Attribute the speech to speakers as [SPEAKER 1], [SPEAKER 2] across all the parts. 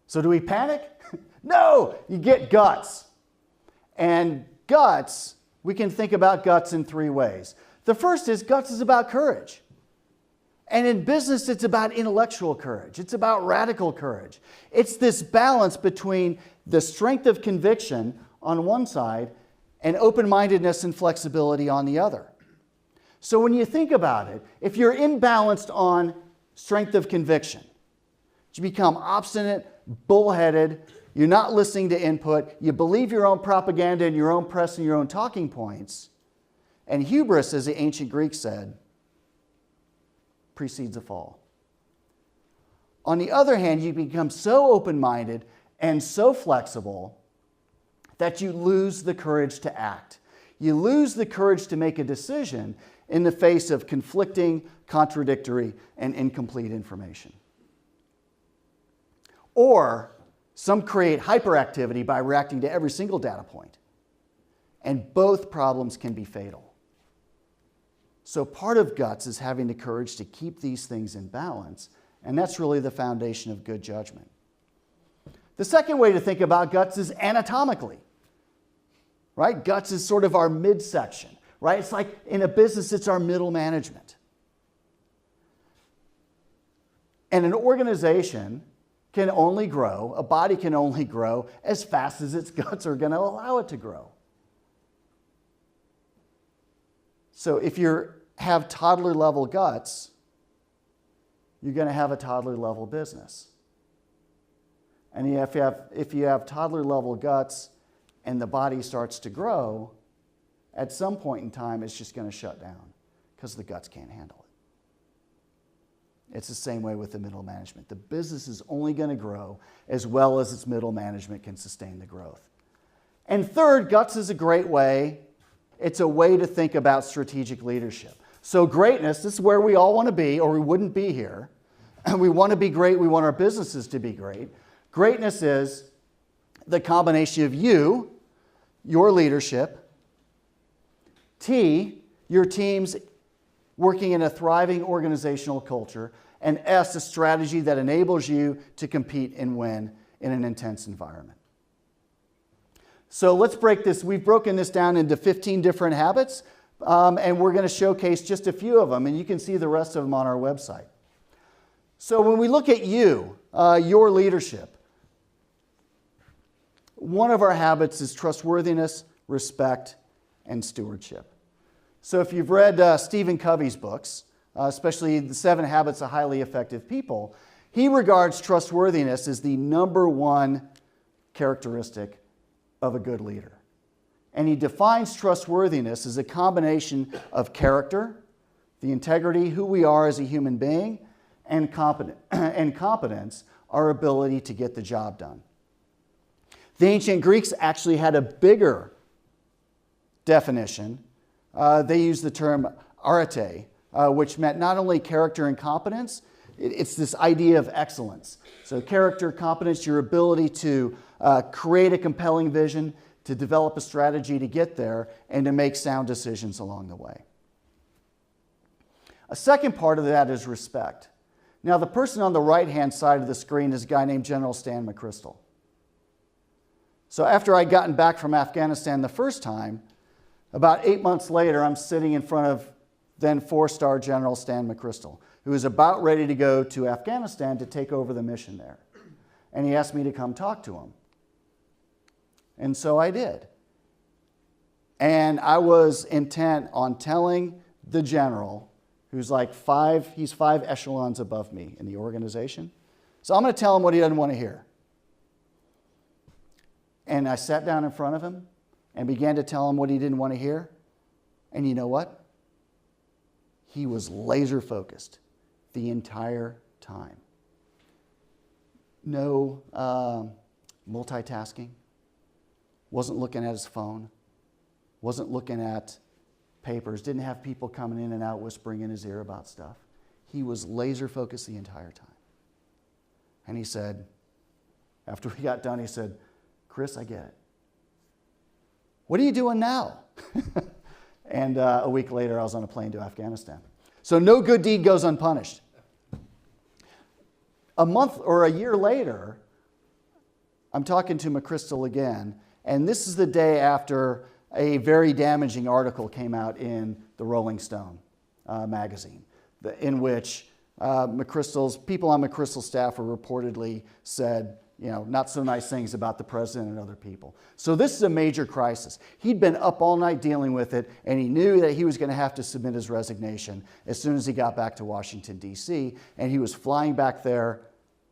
[SPEAKER 1] So do we panic? No, you get guts. And guts, we can think about guts in three ways. The first is guts is about courage. And in business, it's about intellectual courage. It's about radical courage. It's this balance between the strength of conviction on one side and open-mindedness and flexibility on the other. So when you think about it, if you're imbalanced on strength of conviction, you become obstinate, bullheaded, you're not listening to input, you believe your own propaganda and your own press and your own talking points, and hubris, as the ancient Greeks said, precedes a fall. On the other hand, you become so open-minded and so flexible that you lose the courage to act. You lose the courage to make a decision in the face of conflicting, contradictory, and incomplete information. Or some create hyperactivity by reacting to every single data point. And both problems can be fatal. So part of guts is having the courage to keep these things in balance, and that's really the foundation of good judgment. The second way to think about guts is anatomically. Right? Guts is sort of our midsection. Right? It's like in a business, it's our middle management. And an organization can only grow, a body can only grow as fast as its guts are going to allow it to grow. So if you have toddler-level guts, you're going to have a toddler-level business. And if you have toddler-level guts and the body starts to grow, at some point in time, it's just going to shut down because the guts can't handle it. It's the same way with the middle management. The business is only going to grow as well as its middle management can sustain the growth. And third, guts is a great way. It's a way to think about strategic leadership. So greatness, this is where we all want to be, or we wouldn't be here. And we want to be great. We want our businesses to be great. Greatness is the combination of you, your leadership, T, your team's working in a thriving organizational culture, and S, a strategy that enables you to compete and win in an intense environment. So let's break this. We've broken this down into 15 different habits, and we're going to showcase just a few of them, and you can see the rest of them on our website. So when we look at you, your leadership, one of our habits is trustworthiness, respect, and stewardship. So if you've read Stephen Covey's books, especially The 7 Habits of Highly Effective People, he regards trustworthiness as the number one characteristic of a good leader. And he defines trustworthiness as a combination of character, the integrity, who we are as a human being, and competence, our ability to get the job done. The ancient Greeks actually had a bigger definition. They used the term arete, which meant not only character and competence, it's this idea of excellence. So character, competence, your ability to create a compelling vision, to develop a strategy to get there, and to make sound decisions along the way. A second part of that is respect. Now, the person on the right-hand side of the screen is a guy named General Stan McChrystal. So after I'd gotten back from Afghanistan the first time, about 8 months later, I'm sitting in front of then 4-star General Stan McChrystal, who was about ready to go to Afghanistan to take over the mission there. And he asked me to come talk to him. And so I did. And I was intent on telling the general, who's like he's 5 echelons above me in the organization. So I'm going to tell him what he doesn't want to hear. And I sat down in front of him and began to tell him what he didn't want to hear. And you know what? He was laser focused the entire time. No multitasking. Wasn't looking at his phone. Wasn't looking at papers. Didn't have people coming in and out whispering in his ear about stuff. He was laser focused the entire time. And he said, after we got done, he said, "Chris, I get it. What are you doing now?" And a week later, I was on a plane to Afghanistan. So no good deed goes unpunished. A month or a year later, I'm talking to McChrystal again, and this is the day after a very damaging article came out in the Rolling Stone magazine, in which people on McChrystal's staff were reportedly said, not so nice things about the president and other people. So this is a major crisis. He'd been up all night dealing with it, and he knew that he was going to have to submit his resignation as soon as he got back to Washington, D.C., and he was flying back there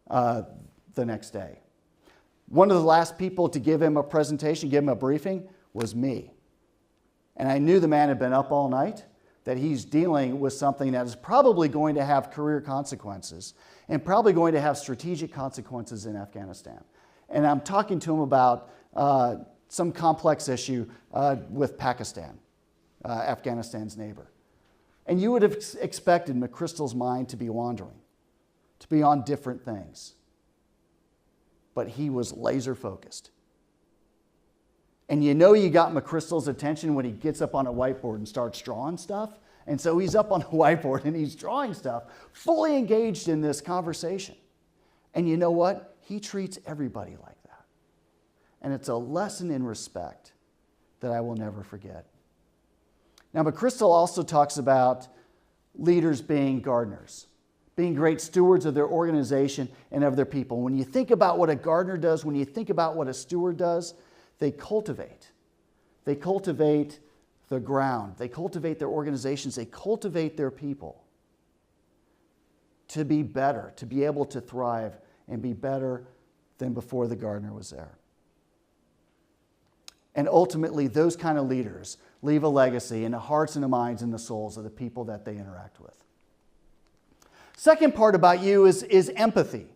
[SPEAKER 1] the next day. One of the last people to give him a presentation, give him a briefing, was me. And I knew the man had been up all night, that he's dealing with something that is probably going to have career consequences and probably going to have strategic consequences in Afghanistan. And I'm talking to him about some complex issue with Pakistan, Afghanistan's neighbor. And you would have expected McChrystal's mind to be wandering, to be on different things. But he was laser focused. And you got McChrystal's attention when he gets up on a whiteboard and starts drawing stuff. And so he's up on a whiteboard and he's drawing stuff, fully engaged in this conversation. And you know what? He treats everybody like that. And it's a lesson in respect that I will never forget. Now, McChrystal also talks about leaders being gardeners, being great stewards of their organization and of their people. When you think about what a gardener does, when you think about what a steward does, they cultivate. They cultivate the ground. They cultivate their organizations. They cultivate their people to be better, to be able to thrive and be better than before the gardener was there. And ultimately, those kind of leaders leave a legacy in the hearts and the minds and the souls of the people that they interact with. Second part about you is empathy.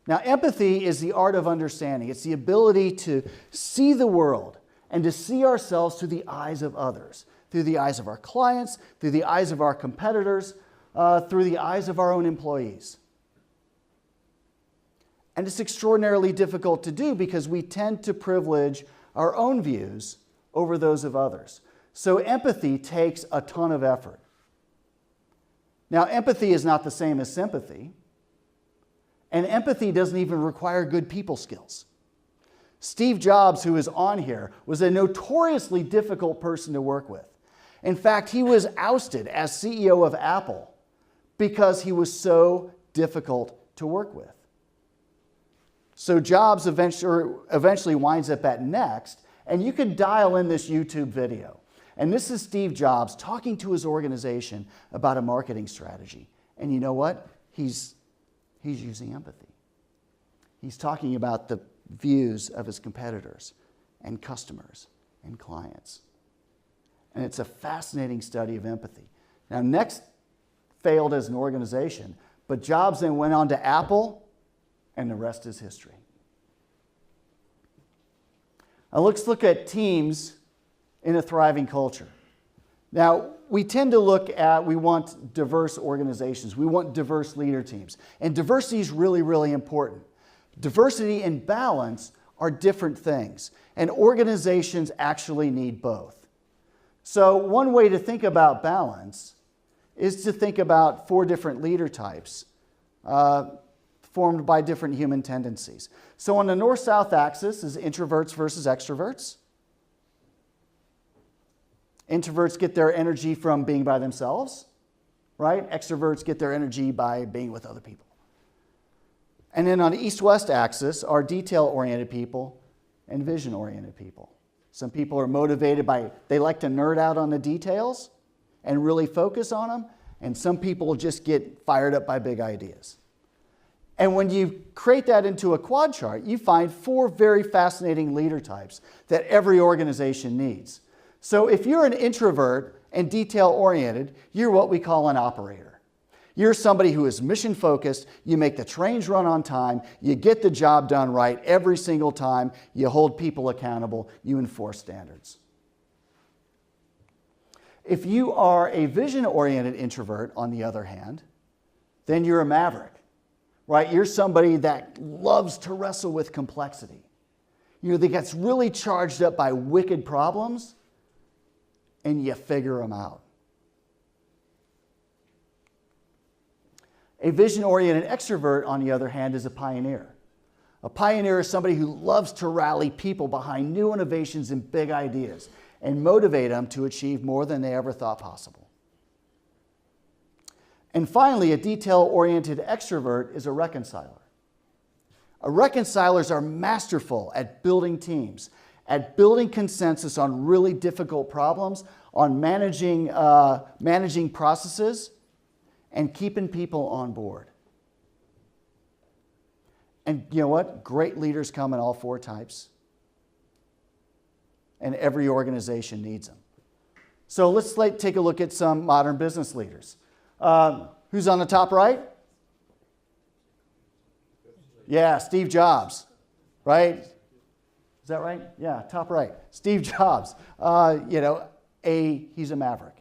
[SPEAKER 1] Now, empathy is the art of understanding. It's the ability to see the world and to see ourselves through the eyes of others, through the eyes of our clients, through the eyes of our competitors, through the eyes of our own employees. And it's extraordinarily difficult to do because we tend to privilege our own views over those of others. So empathy takes a ton of effort. Now, empathy is not the same as sympathy. And empathy doesn't even require good people skills. Steve Jobs, who is on here, was a notoriously difficult person to work with. In fact, he was ousted as CEO of Apple because he was so difficult to work with. So Jobs eventually winds up at Next, and you can dial in this YouTube video. And this is Steve Jobs talking to his organization about a marketing strategy. And you know what? He's using empathy. He's talking about the views of his competitors and customers and clients. And it's a fascinating study of empathy. Now, Next failed as an organization, but Jobs then went on to Apple, and the rest is history. Now, let's look at teams in a thriving culture. Now, we tend to we want diverse organizations. We want diverse leader teams. And diversity is really, really important. Diversity and balance are different things. And organizations actually need both. So one way to think about balance is to think about 4 different leader types formed by different human tendencies. So on the North-South Axis is introverts versus extroverts. Introverts get their energy from being by themselves, right? Extroverts get their energy by being with other people. And then on the East-West axis are detail-oriented people and vision-oriented people. Some people are motivated they like to nerd out on the details and really focus on them, and some people just get fired up by big ideas. And when you create that into a quad chart, you find 4 very fascinating leader types that every organization needs. So if you're an introvert and detail-oriented, you're what we call an operator. You're somebody who is mission-focused, you make the trains run on time, you get the job done right every single time, you hold people accountable, you enforce standards. If you are a vision-oriented introvert, on the other hand, then you're a maverick, right? You're somebody that loves to wrestle with complexity. That gets really charged up by wicked problems, and you figure them out. A vision-oriented extrovert, on the other hand, is a pioneer. A pioneer is somebody who loves to rally people behind new innovations and big ideas and motivate them to achieve more than they ever thought possible. And finally, a detail-oriented extrovert is a reconciler. Reconcilers are masterful at building teams, at building consensus on really difficult problems, on managing processes, and keeping people on board. And you know what? Great leaders come in all four types. And every organization needs them. So let's take a look at some modern business leaders. Who's on the top right? Yeah, Steve Jobs, right? Is that right? Yeah, top right. Steve Jobs. He's a maverick.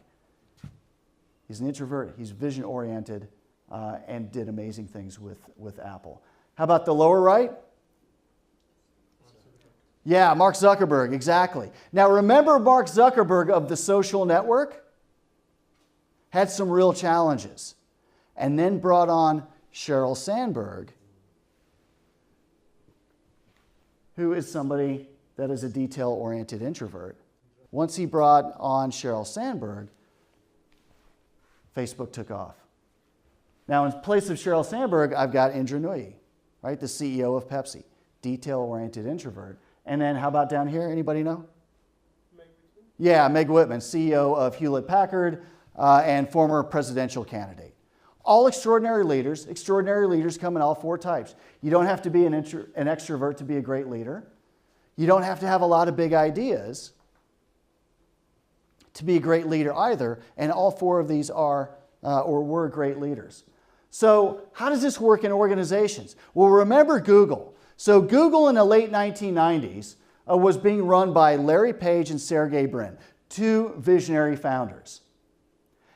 [SPEAKER 1] He's an introvert. He's vision-oriented and did amazing things with Apple. How about the lower right? Yeah, Mark Zuckerberg, exactly. Now remember Mark Zuckerberg of the social network? Had some real challenges. And then brought on Sheryl Sandberg, who is somebody that is a detail-oriented introvert. Once he brought on Sheryl Sandberg, Facebook took off. Now in place of Sheryl Sandberg, I've got Indra Nooyi, right? The CEO of Pepsi, detail-oriented introvert. And then how about down here? Anybody know? Meg Whitman. Yeah, Meg Whitman, CEO of Hewlett-Packard and former presidential candidate. All extraordinary leaders. Extraordinary leaders come in all four types. You don't have to be an extrovert to be a great leader. You don't have to have a lot of big ideas to be a great leader either. And all four of these are or were great leaders. So how does this work in organizations? Well, remember Google. So Google in the late 1990s was being run by Larry Page and Sergey Brin, two visionary founders.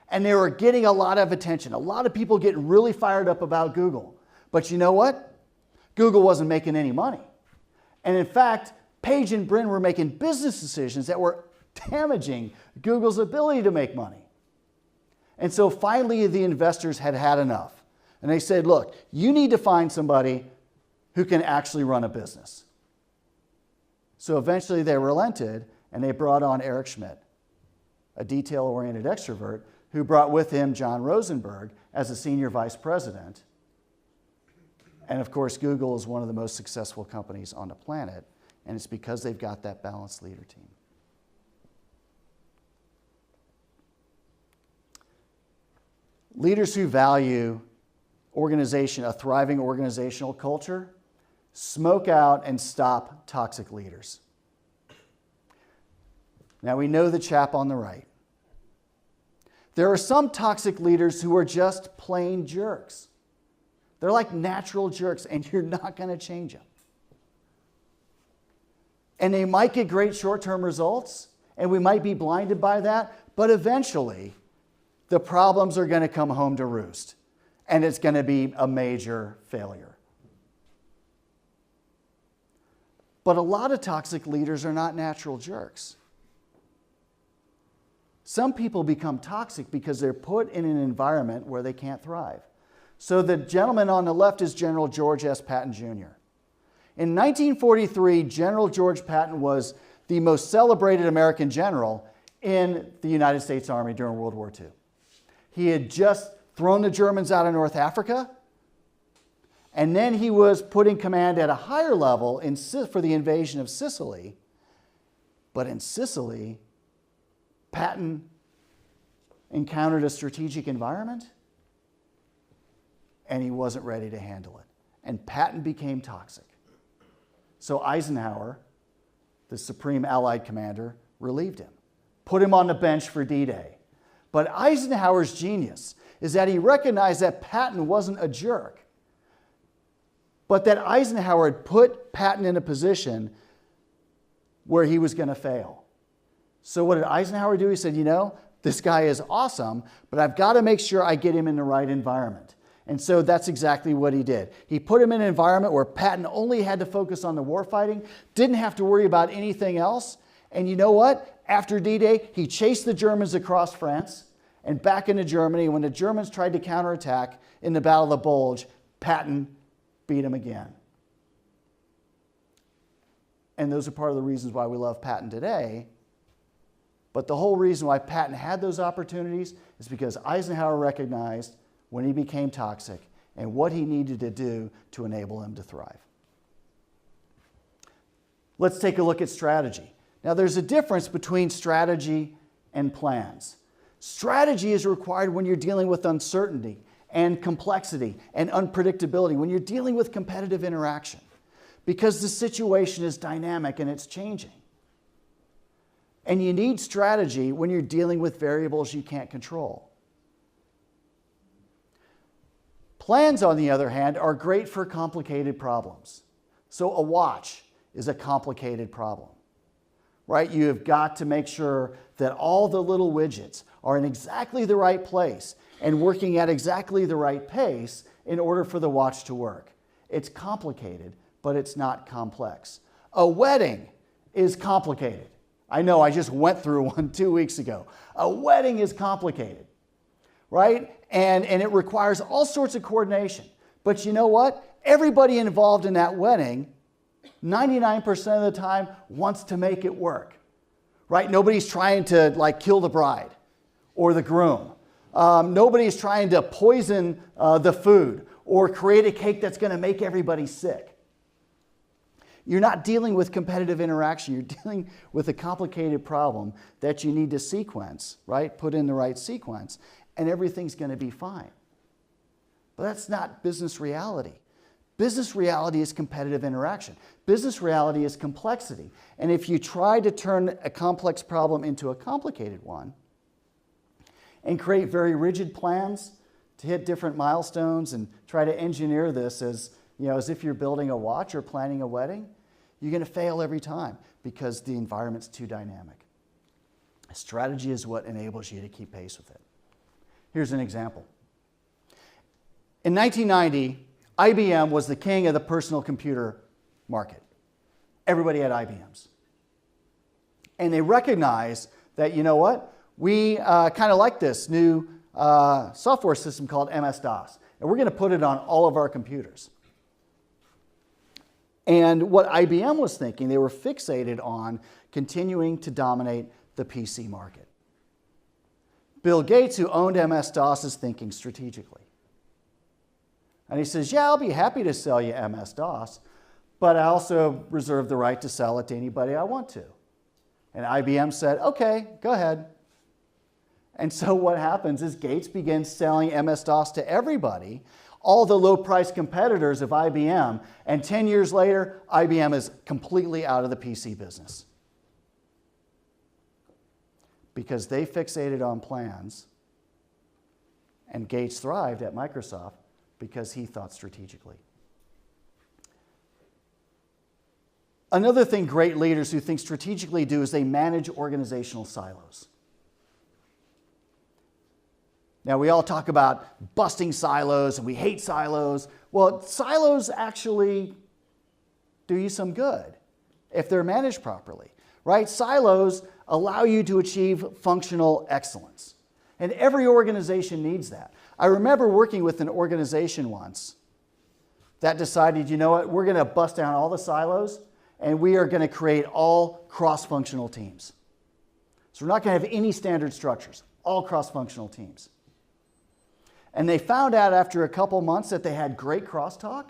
[SPEAKER 1] And they were getting a lot of attention. A lot of people getting really fired up about Google. But you know what? Google wasn't making any money. And in fact, Page and Brin were making business decisions that were damaging Google's ability to make money. And so finally the investors had had enough. And they said, look, you need to find somebody who can actually run a business. So eventually they relented and they brought on Eric Schmidt, a detail-oriented extrovert who brought with him John Rosenberg as a senior vice president. And of course, Google is one of the most successful companies on the planet, and it's because they've got that balanced leader team. Leaders who value a thriving organizational culture, smoke out and stop toxic leaders. Now we know the chap on the right. There are some toxic leaders who are just plain jerks. They're like natural jerks, and you're not going to change them. And they might get great short-term results, and we might be blinded by that, but eventually the problems are going to come home to roost, and it's going to be a major failure. But a lot of toxic leaders are not natural jerks. Some people become toxic because they're put in an environment where they can't thrive. So the gentleman on the left is General George S. Patton Jr. In 1943, General George Patton was the most celebrated American general in the United States Army during World War II. He had just thrown the Germans out of North Africa, and then he was put in command at a higher level for the invasion of Sicily. But in Sicily, Patton encountered a strategic environment, and he wasn't ready to handle it. And Patton became toxic. So Eisenhower, the supreme Allied commander, relieved him, put him on the bench for D-Day. But Eisenhower's genius is that he recognized that Patton wasn't a jerk, but that Eisenhower had put Patton in a position where he was going to fail. So what did Eisenhower do? He said, you know, this guy is awesome, but I've got to make sure I get him in the right environment. And so that's exactly what he did. He put him in an environment where Patton only had to focus on the warfighting, didn't have to worry about anything else. And you know what? After D-Day, he chased the Germans across France, And back into Germany, when the Germans tried to counterattack in the Battle of the Bulge, Patton beat them again. And those are part of the reasons why we love Patton today. But the whole reason why Patton had those opportunities is because Eisenhower recognized when he became toxic and what he needed to do to enable him to thrive. Let's take a look at strategy. Now, there's a difference between strategy and plans. Strategy is required when you're dealing with uncertainty and complexity and unpredictability, when you're dealing with competitive interaction, because the situation is dynamic and it's changing. And you need strategy when you're dealing with variables you can't control. Plans, on the other hand, are great for complicated problems. So a watch is a complicated problem, right? You have got to make sure that all the little widgets are in exactly the right place and working at exactly the right pace in order for the watch to work. It's complicated, but it's not complex. A wedding is complicated. I know, I just went through one 2 weeks ago. A wedding is complicated, right? And it requires all sorts of coordination. But you know what? Everybody involved in that wedding, 99% of the time, wants to make it work, right? Nobody's trying to kill the bride or the groom. Nobody's trying to poison the food or create a cake that's going to make everybody sick. You're not dealing with competitive interaction. You're dealing with a complicated problem that you need to sequence, right? Put in the right sequence, and everything's going to be fine. But that's not business reality. Business reality is competitive interaction. Business reality is complexity. And if you try to turn a complex problem into a complicated one and create very rigid plans to hit different milestones and try to engineer this as if you're building a watch or planning a wedding, you're going to fail every time because the environment's too dynamic. Strategy is what enables you to keep pace with it. Here's an example. In 1990, IBM was the king of the personal computer market. Everybody had IBMs. And they recognized that, you know what? We kind of like this new software system called MS-DOS, and we're going to put it on all of our computers. And what IBM was thinking, they were fixated on continuing to dominate the PC market. Bill Gates, who owned MS-DOS, is thinking strategically. And he says, yeah, I'll be happy to sell you MS-DOS, but I also reserve the right to sell it to anybody I want to. And IBM said, okay, go ahead. And so what happens is Gates begins selling MS-DOS to everybody, all the low-price competitors of IBM, and 10 years later, IBM is completely out of the PC business. Because they fixated on plans, and Gates thrived at Microsoft because he thought strategically. Another thing great leaders who think strategically do is they manage organizational silos. Now, we all talk about busting silos and we hate silos. Well, silos actually do you some good if they're managed properly, right? Silos allow you to achieve functional excellence. And every organization needs that. I remember working with an organization once that decided, you know what, we're going to bust down all the silos and we are going to create all cross-functional teams. So we're not going to have any standard structures, all cross-functional teams. And they found out after a couple months that they had great crosstalk,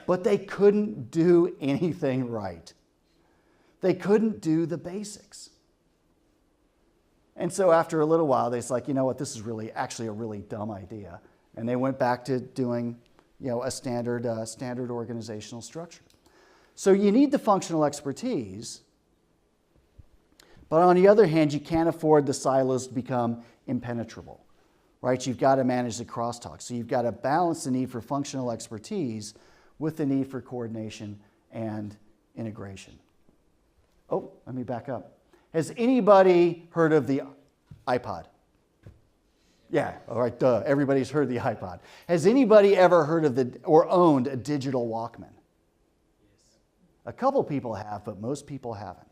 [SPEAKER 1] but they couldn't do anything right. They couldn't do the basics. And so after a little while, they're like, you know what, this is actually a really dumb idea. And they went back to doing a standard organizational structure. So you need the functional expertise, but on the other hand, you can't afford the silos to become impenetrable. Right? You've got to manage the crosstalk. So you've got to balance the need for functional expertise with the need for coordination and integration. Oh, let me back up. Has anybody heard of the iPod? Yeah, all right, duh. Everybody's heard the iPod. Has anybody ever heard of or owned a digital Walkman? Yes. A couple people have, but most people haven't.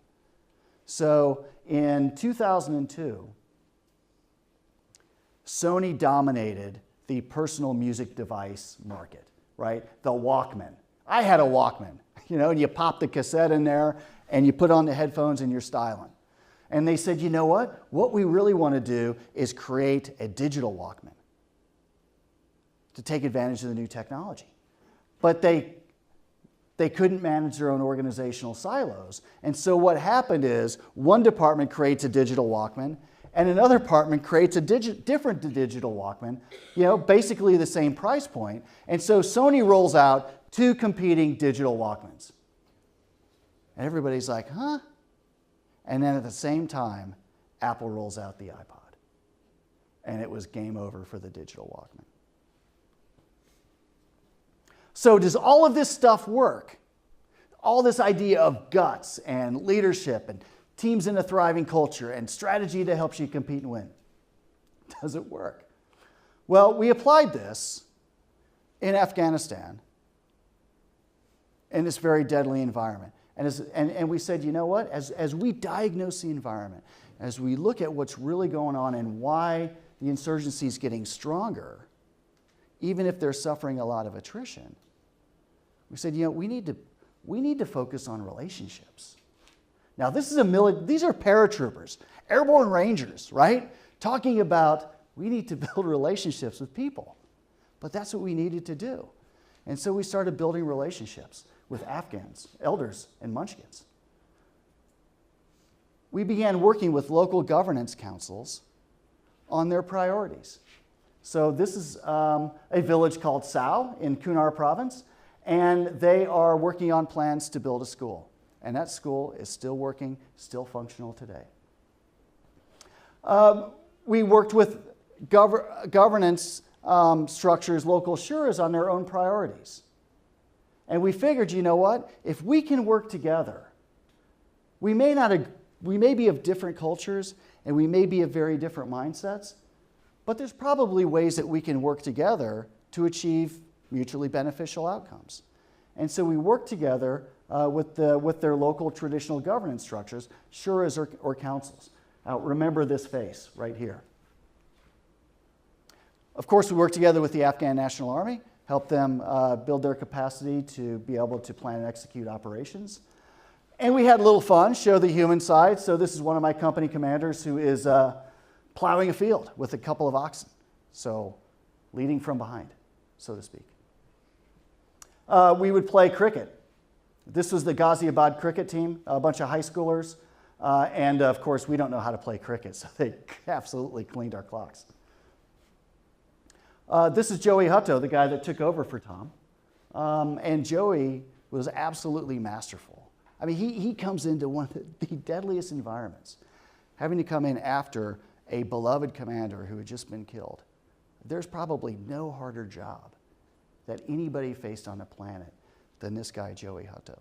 [SPEAKER 1] So in 2002, Sony dominated the personal music device market, right? The Walkman. I had a Walkman, and you pop the cassette in there and you put on the headphones and you're styling. And they said, you know what? What we really want to do is create a digital Walkman to take advantage of the new technology. But they couldn't manage their own organizational silos. And so what happened is one department creates a digital Walkman and another department creates a different digital Walkman, basically the same price point. And so Sony rolls out 2 competing digital Walkmans. And everybody's like, huh? And then at the same time, Apple rolls out the iPod. And it was game over for the digital Walkman. So does all of this stuff work? All this idea of guts and leadership and teams in a thriving culture and strategy that helps you compete and win. Does it work? Well, we applied this in Afghanistan in this very deadly environment. And we said, you know what? As we diagnose the environment, as we look at what's really going on and why the insurgency is getting stronger, even if they're suffering a lot of attrition, we said, we need to focus on relationships. Now, these are paratroopers, airborne rangers, right? Talking about we need to build relationships with people. But that's what we needed to do. And so we started building relationships with Afghans, elders, and munchkins. We began working with local governance councils on their priorities. So this is a village called Sao in Kunar province, and they are working on plans to build a school. And that school is still working, still functional today. We worked with governance structures, local shuras, on their own priorities. And we figured, you know what? If we can work together, we may be of different cultures and we may be of very different mindsets, but there's probably ways that we can work together to achieve mutually beneficial outcomes. And so we worked together with their local traditional governance structures, shuras or councils. Now remember this face right here. Of course, we worked together with the Afghan National Army, helped them build their capacity to be able to plan and execute operations. And we had a little fun, show the human side. So this is one of my company commanders who is plowing a field with a couple of oxen. So leading from behind, so to speak. We would play cricket. This was the Ghaziabad cricket team, a bunch of high schoolers. And of course, we don't know how to play cricket, so they absolutely cleaned our clocks. This is Joey Hutto, the guy that took over for Tom. And Joey was absolutely masterful. I mean, he comes into one of the deadliest environments, having to come in after a beloved commander who had just been killed. There's probably no harder job that anybody faced on the planet than this guy, Joey Hutto.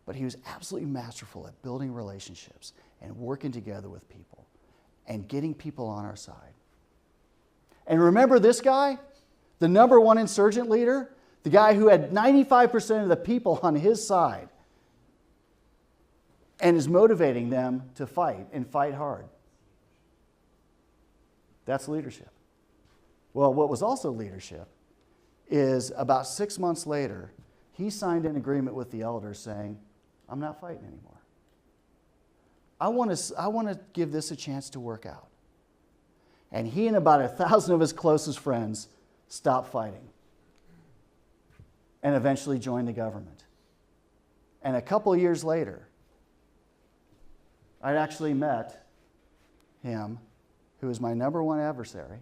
[SPEAKER 1] But he was absolutely masterful at building relationships and working together with people and getting people on our side. And remember this guy, the #1 insurgent leader, the guy who had 95% of the people on his side and is motivating them to fight and fight hard. That's leadership. Well, what was also leadership is about 6 months later, he signed an agreement with the elders saying, I'm not fighting anymore. I want to give this a chance to work out. And he and about 1,000 of his closest friends stopped fighting and eventually joined the government. And a couple of years later, I'd actually met him, who is my #1 adversary,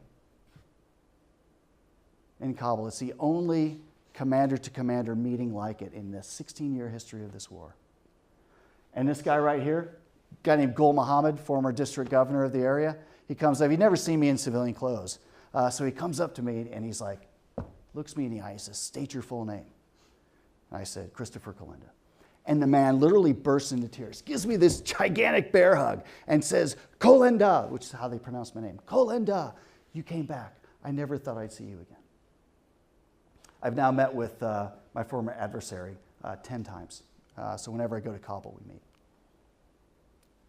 [SPEAKER 1] in Kabul. It's the only commander-to-commander meeting like it in the 16-year history of this war. And this guy right here, a guy named Gul Muhammad, former district governor of the area, he comes up. He'd never seen me in civilian clothes. So he comes up to me and he's like, looks me in the eye, he says, state your full name. And I said, Christopher Kalinda. And the man literally bursts into tears, gives me this gigantic bear hug and says, Kalinda, which is how they pronounce my name. Kalinda, you came back. I never thought I'd see you again. I've now met with my former adversary 10 times. So whenever I go to Kabul, we meet.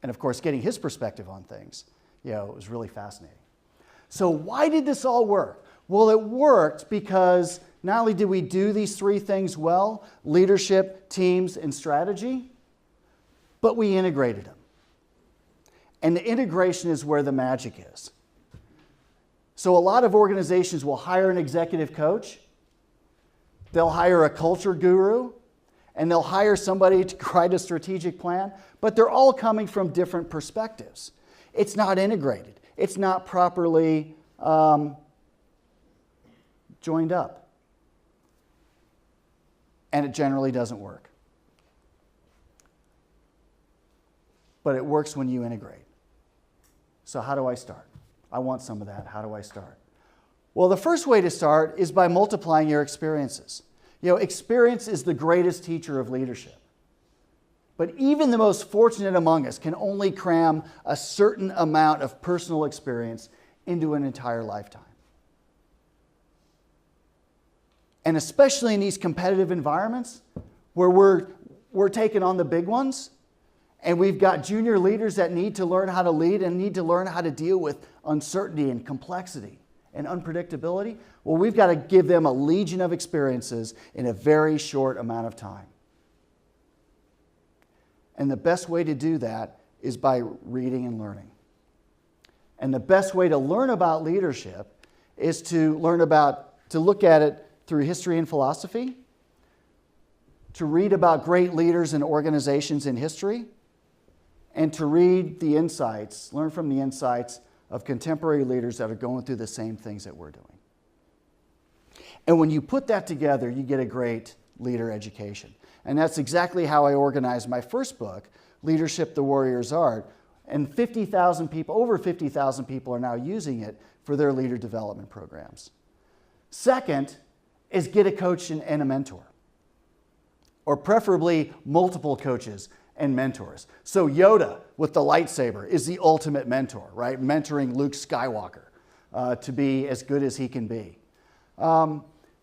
[SPEAKER 1] And of course, getting his perspective on things, it was really fascinating. So why did this all work? Well, it worked because not only did we do these three things well, leadership, teams, and strategy, but we integrated them. And the integration is where the magic is. So a lot of organizations will hire an executive coach, they'll hire a culture guru, and they'll hire somebody to write a strategic plan, but they're all coming from different perspectives. It's not integrated. It's not properly joined up. And it generally doesn't work. But it works when you integrate. So how do I start? I want some of that. How do I start? Well, the first way to start is by multiplying your experiences. Experience is the greatest teacher of leadership. But even the most fortunate among us can only cram a certain amount of personal experience into an entire lifetime. And especially in these competitive environments where we're taking on the big ones, and we've got junior leaders that need to learn how to lead and need to learn how to deal with uncertainty and complexity and unpredictability. Well, we've got to give them a legion of experiences in a very short amount of time. And the best way to do that is by reading and learning. And the best way to learn about leadership is to look at it through history and philosophy, to read about great leaders and organizations in history, and to read the insights, learn from the insights of contemporary leaders that are going through the same things that we're doing. And when you put that together, you get a great leader education. And that's exactly how I organized my first book, Leadership: The Warrior's Art. And over 50,000 people are now using it for their leader development programs. Second is get a coach and a mentor, or preferably multiple coaches and mentors. So Yoda with the lightsaber is the ultimate mentor, right? Mentoring Luke Skywalker to be as good as he can be.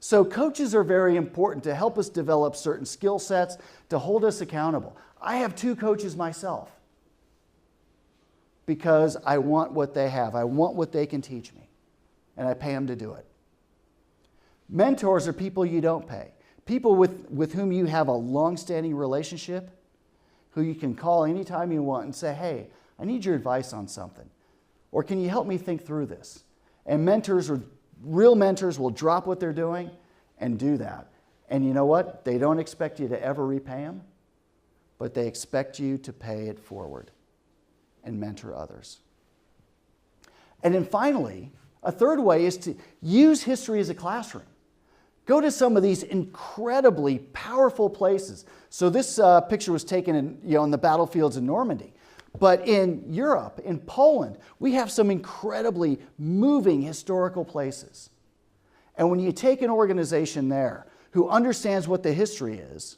[SPEAKER 1] So coaches are very important to help us develop certain skill sets, to hold us accountable. I have 2 coaches myself because I want what they have. I want what they can teach me, and I pay them to do it. Mentors are people you don't pay. People with whom you have a long-standing relationship, who you can call anytime you want and say, hey, I need your advice on something. Or can you help me think through this? And real mentors will drop what they're doing and do that. And you know what? They don't expect you to ever repay them, but they expect you to pay it forward and mentor others. And then finally, a third way is to use history as a classroom. Go to some of these incredibly powerful places. So this picture was taken in the battlefields in Normandy. But in Europe, in Poland, we have some incredibly moving historical places. And when you take an organization there who understands what the history is,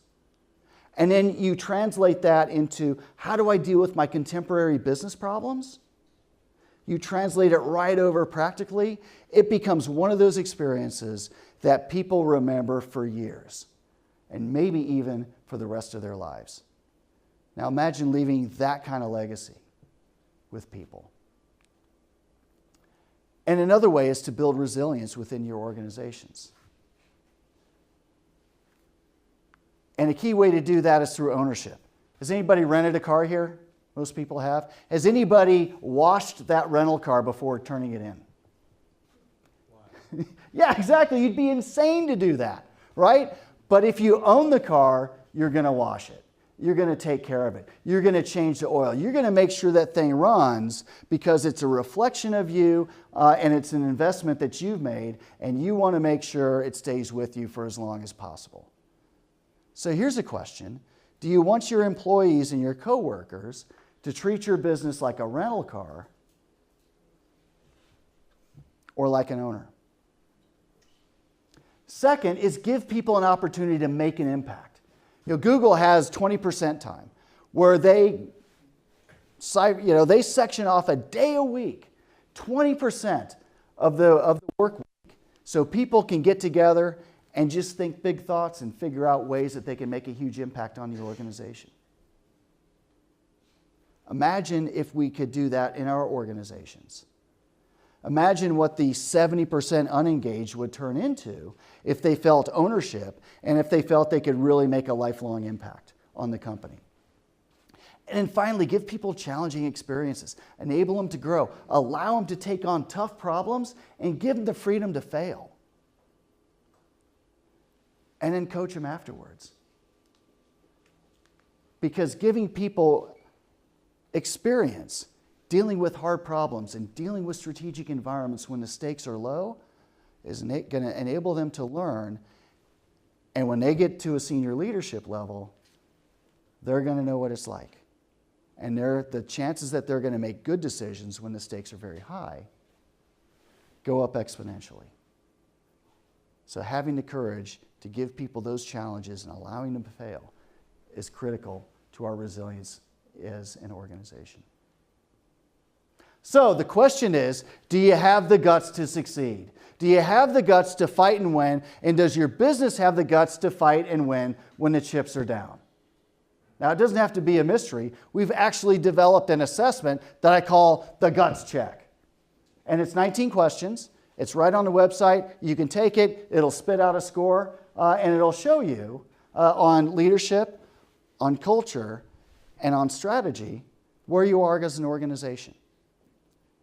[SPEAKER 1] and then you translate that into how do I deal with my contemporary business problems, you translate it right over practically, it becomes one of those experiences that people remember for years, and maybe even for the rest of their lives. Now imagine leaving that kind of legacy with people. And another way is to build resilience within your organizations. And a key way to do that is through ownership. Has anybody rented a car here? Most people have. Has anybody washed that rental car before turning it in? Yeah, exactly. You'd be insane to do that, right? But if you own the car, you're going to wash it. You're going to take care of it. You're going to change the oil. You're going to make sure that thing runs because it's a reflection of you and it's an investment that you've made, and you want to make sure it stays with you for as long as possible. So here's a question. Do you want your employees and your coworkers to treat your business like a rental car or like an owner? Second is give people an opportunity to make an impact. Google has 20% time where they section off a day a week, 20% of the work week, so people can get together and just think big thoughts and figure out ways that they can make a huge impact on your organization. Imagine if we could do that in our organizations. Imagine what the 70% unengaged would turn into if they felt ownership and if they felt they could really make a lifelong impact on the company. And then finally, give people challenging experiences. Enable them to grow. Allow them to take on tough problems and give them the freedom to fail. And then coach them afterwards. Because giving people experience dealing with hard problems and dealing with strategic environments when the stakes are low is going to enable them to learn. And when they get to a senior leadership level, they're going to know what it's like. And the chances that they're going to make good decisions when the stakes are very high go up exponentially. So having the courage to give people those challenges and allowing them to fail is critical to our resilience as an organization. So the question is, do you have the guts to succeed? Do you have the guts to fight and win? And does your business have the guts to fight and win when the chips are down? Now, it doesn't have to be a mystery. We've actually developed an assessment that I call the guts check. And it's 19 questions. It's right on the website. You can take it. It'll spit out a score. And it'll show you on leadership, on culture, and on strategy where you are as an organization.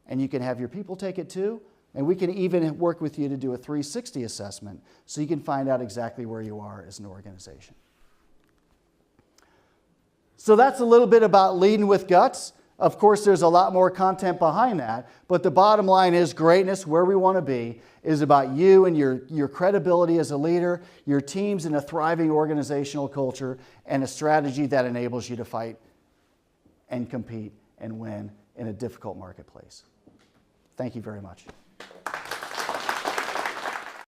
[SPEAKER 1] And you can have your people take it too. And we can even work with you to do a 360 assessment so you can find out exactly where you are as an organization. So that's a little bit about leading with guts. Of course, there's a lot more content behind that, but the bottom line is greatness, where we want to be, is about you and your credibility as a leader, your teams in a thriving organizational culture, and a strategy that enables you to fight and compete and win in a difficult marketplace. Thank you very much.